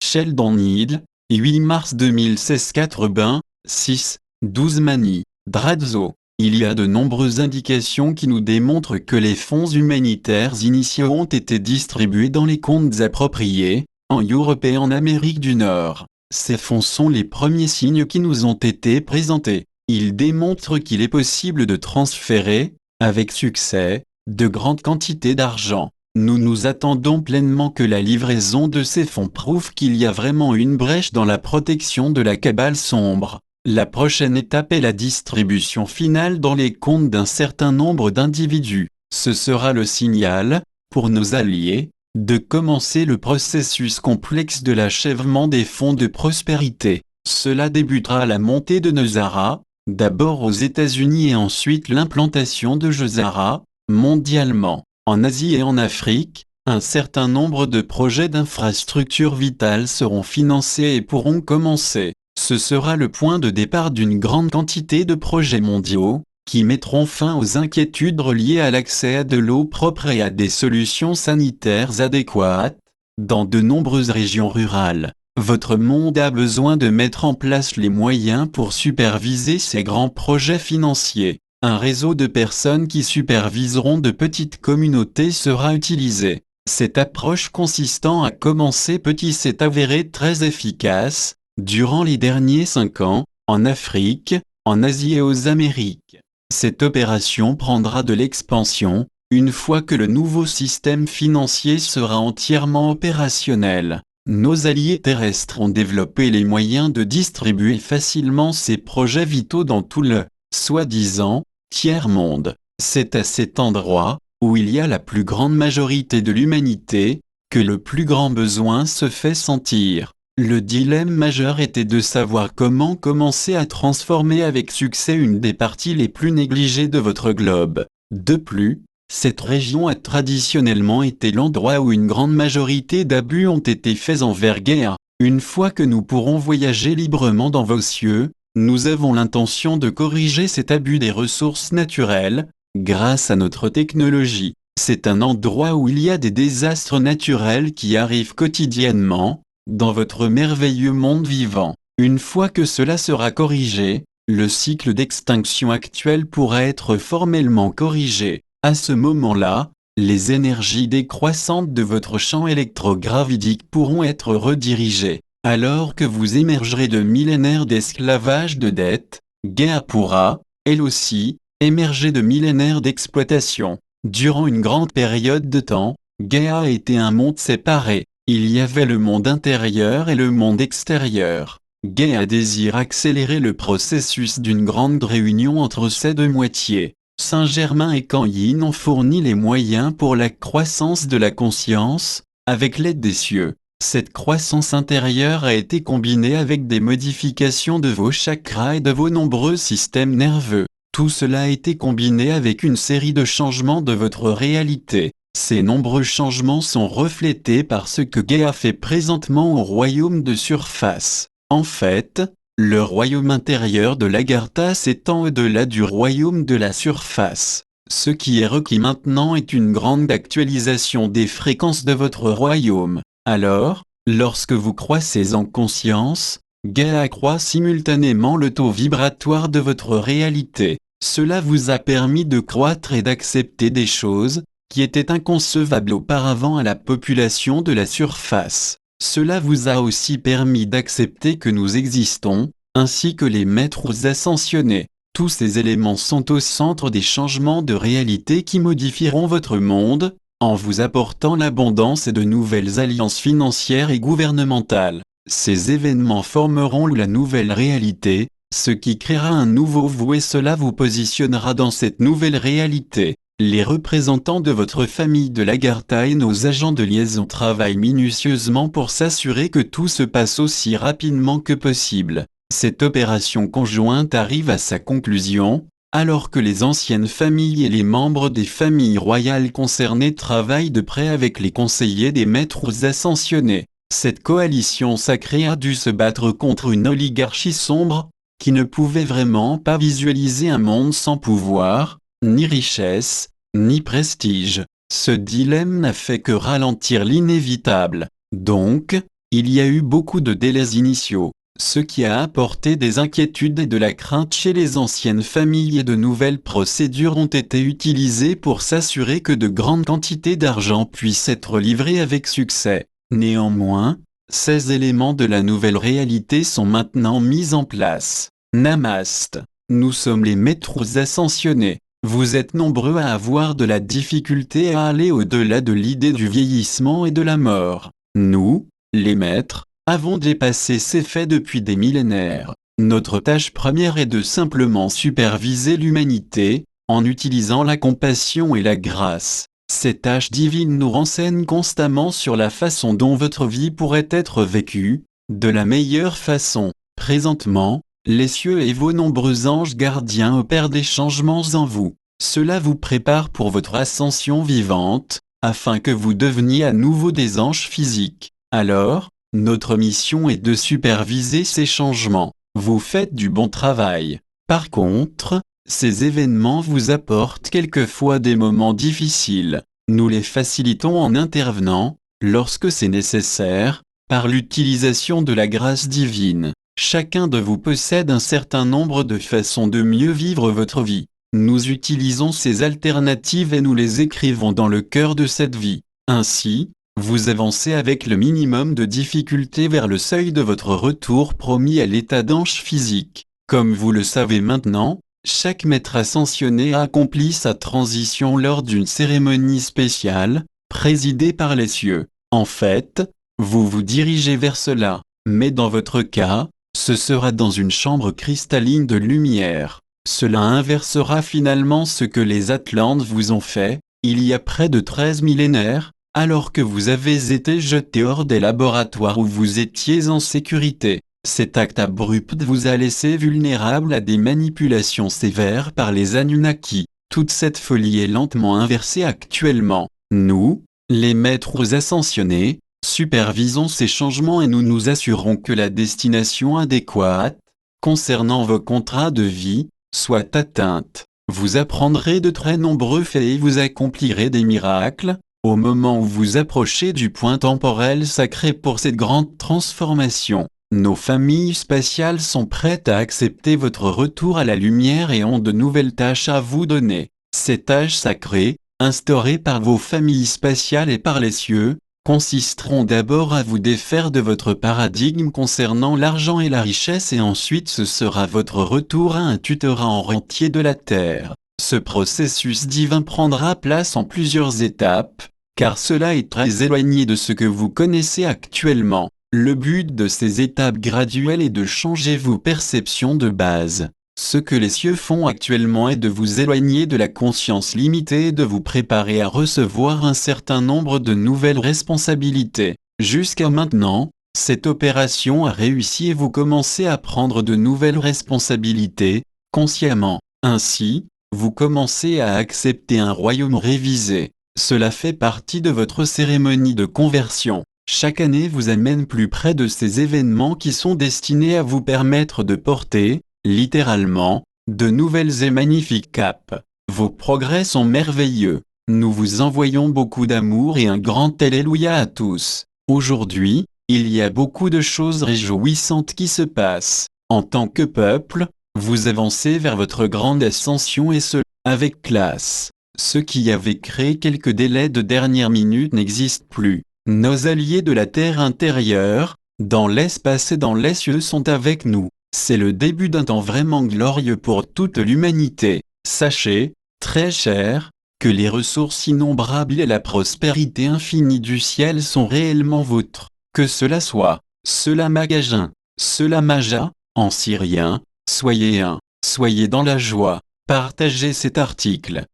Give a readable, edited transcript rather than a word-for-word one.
Sheldon Needle, 8 mars 2016 4 Bain, 6, 12 Mani, Drazzo. Il y a de nombreuses indications qui nous démontrent que les fonds humanitaires initiaux ont été distribués dans les comptes appropriés, en Europe et en Amérique du Nord. Ces fonds sont les premiers signes qui nous ont été présentés. Ils démontrent qu'il est possible de transférer, avec succès, de grandes quantités d'argent. Nous nous attendons pleinement que la livraison de ces fonds prouve qu'il y a vraiment une brèche dans la protection de la cabale sombre. La prochaine étape est la distribution finale dans les comptes d'un certain nombre d'individus. Ce sera le signal, pour nos alliés, de commencer le processus complexe de l'achèvement des fonds de prospérité. Cela débutera à la montée de Nosara, d'abord aux États-Unis et ensuite l'implantation de Jezara, mondialement. En Asie et en Afrique, un certain nombre de projets d'infrastructures vitales seront financés et pourront commencer. Ce sera le point de départ d'une grande quantité de projets mondiaux, qui mettront fin aux inquiétudes reliées à l'accès à de l'eau propre et à des solutions sanitaires adéquates, dans de nombreuses régions rurales. Votre monde a besoin de mettre en place les moyens pour superviser ces grands projets financiers. Un réseau de personnes qui superviseront de petites communautés sera utilisé. Cette approche consistant à commencer petit s'est avérée très efficace, durant les derniers 5 ans, en Afrique, en Asie et aux Amériques. Cette opération prendra de l'expansion, une fois que le nouveau système financier sera entièrement opérationnel. Nos alliés terrestres ont développé les moyens de distribuer facilement ces projets vitaux dans tout le, soi-disant, tiers-monde. C'est à cet endroit, où il y a la plus grande majorité de l'humanité, que le plus grand besoin se fait sentir. Le dilemme majeur était de savoir comment commencer à transformer avec succès une des parties les plus négligées de votre globe. De plus, cette région a traditionnellement été l'endroit où une grande majorité d'abus ont été faits envers guerre. Une fois que nous pourrons voyager librement dans vos cieux, nous avons l'intention de corriger cet abus des ressources naturelles, grâce à notre technologie. C'est un endroit où il y a des désastres naturels qui arrivent quotidiennement, dans votre merveilleux monde vivant. Une fois que cela sera corrigé, le cycle d'extinction actuel pourra être formellement corrigé. À ce moment-là, les énergies décroissantes de votre champ électrogravidique pourront être redirigées. Alors que vous émergerez de millénaires d'esclavage de dette, Gaïa pourra, elle aussi, émerger de millénaires d'exploitation. Durant une grande période de temps, Gaïa était un monde séparé. Il y avait le monde intérieur et le monde extérieur. Gaïa désire accélérer le processus d'une grande réunion entre ces deux moitiés. Saint-Germain et Kuan-Yin ont fourni les moyens pour la croissance de la conscience, avec l'aide des cieux. Cette croissance intérieure a été combinée avec des modifications de vos chakras et de vos nombreux systèmes nerveux. Tout cela a été combiné avec une série de changements de votre réalité. Ces nombreux changements sont reflétés par ce que Gaïa fait présentement au royaume de surface. En fait, le royaume intérieur de l'Agartha s'étend au-delà du royaume de la surface. Ce qui est requis maintenant est une grande actualisation des fréquences de votre royaume. Alors, lorsque vous croissez en conscience, Gaïa accroît simultanément le taux vibratoire de votre réalité. Cela vous a permis de croître et d'accepter des choses qui étaient inconcevables auparavant à la population de la surface. Cela vous a aussi permis d'accepter que nous existons, ainsi que les maîtres ascensionnés. Tous ces éléments sont au centre des changements de réalité qui modifieront votre monde, en vous apportant l'abondance et de nouvelles alliances financières et gouvernementales. Ces événements formeront la nouvelle réalité, ce qui créera un nouveau vous et cela vous positionnera dans cette nouvelle réalité. Les représentants de votre famille de l'Agartha et nos agents de liaison travaillent minutieusement pour s'assurer que tout se passe aussi rapidement que possible. Cette opération conjointe arrive à sa conclusion, alors que les anciennes familles et les membres des familles royales concernées travaillent de près avec les conseillers des maîtres ascensionnés. Cette coalition sacrée a dû se battre contre une oligarchie sombre, qui ne pouvait vraiment pas visualiser un monde sans pouvoir, ni richesse, ni prestige. Ce dilemme n'a fait que ralentir l'inévitable. Donc, Il y a eu beaucoup de délais initiaux, ce qui a apporté des inquiétudes et de la crainte chez les anciennes familles, et de nouvelles procédures ont été utilisées pour s'assurer que de grandes quantités d'argent puissent être livrées avec succès. Néanmoins, ces éléments de la nouvelle réalité sont maintenant mis en place. Namaste. Nous sommes les maîtres ascensionnés. Vous êtes nombreux à avoir de la difficulté à aller au-delà de l'idée du vieillissement et de la mort. Nous, les maîtres, avons dépassé ces faits depuis des millénaires. Notre tâche première est de simplement superviser l'humanité, en utilisant la compassion et la grâce. Ces tâches divines nous renseignent constamment sur la façon dont votre vie pourrait être vécue, de la meilleure façon. Présentement, les cieux et vos nombreux anges gardiens opèrent des changements en vous. Cela vous prépare pour votre ascension vivante, afin que vous deveniez à nouveau des anges physiques. Alors, notre mission est de superviser ces changements. Vous faites du bon travail. Par contre, ces événements vous apportent quelquefois des moments difficiles. Nous les facilitons en intervenant, lorsque c'est nécessaire, par l'utilisation de la grâce divine. Chacun de vous possède un certain nombre de façons de mieux vivre votre vie. Nous utilisons ces alternatives et nous les écrivons dans le cœur de cette vie. Ainsi, vous avancez avec le minimum de difficulté vers le seuil de votre retour promis à l'état d'ange physique. Comme vous le savez maintenant, chaque maître ascensionné a accompli sa transition lors d'une cérémonie spéciale, présidée par les cieux. En fait, vous vous dirigez vers cela, mais dans votre cas, ce sera dans une chambre cristalline de lumière. Cela inversera finalement ce que les Atlantes vous ont fait, il y a près de 13 millénaires, alors que vous avez été jeté hors des laboratoires où vous étiez en sécurité. Cet acte abrupt vous a laissé vulnérable à des manipulations sévères par les Anunnaki. Toute cette folie est lentement inversée actuellement. Nous, les maîtres ascensionnés, supervisons ces changements et nous nous assurons que la destination adéquate, concernant vos contrats de vie, soit atteinte. Vous apprendrez de très nombreux faits et vous accomplirez des miracles, au moment où vous approchez du point temporel sacré pour cette grande transformation. Nos familles spatiales sont prêtes à accepter votre retour à la lumière et ont de nouvelles tâches à vous donner. Ces tâches sacrées, instaurées par vos familles spatiales et par les cieux, consisteront d'abord à vous défaire de votre paradigme concernant l'argent et la richesse, et ensuite ce sera votre retour à un tutorat en rentier de la Terre. Ce processus divin prendra place en plusieurs étapes, car cela est très éloigné de ce que vous connaissez actuellement. Le but de ces étapes graduelles est de changer vos perceptions de base. Ce que les cieux font actuellement est de vous éloigner de la conscience limitée et de vous préparer à recevoir un certain nombre de nouvelles responsabilités. Jusqu'à maintenant, cette opération a réussi et vous commencez à prendre de nouvelles responsabilités, consciemment. Ainsi, vous commencez à accepter un royaume révisé. Cela fait partie de votre cérémonie de conversion. Chaque année vous amène plus près de ces événements qui sont destinés à vous permettre de porter, littéralement, de nouvelles et magnifiques capes. Vos progrès sont merveilleux. Nous vous envoyons beaucoup d'amour et un grand Alléluia à tous. Aujourd'hui, il y a beaucoup de choses réjouissantes qui se passent. En tant que peuple, vous avancez vers votre grande ascension, et ce, avec classe. Ce qui avait créé quelques délais de dernière minute n'existe plus. Nos alliés de la Terre intérieure, dans l'espace et dans les cieux sont avec nous. C'est le début d'un temps vraiment glorieux pour toute l'humanité. Sachez, très cher, que les ressources innombrables et la prospérité infinie du ciel sont réellement vôtres. Que cela soit, cela magasin, cela maja, en syrien, soyez un, soyez dans la joie. Partagez cet article.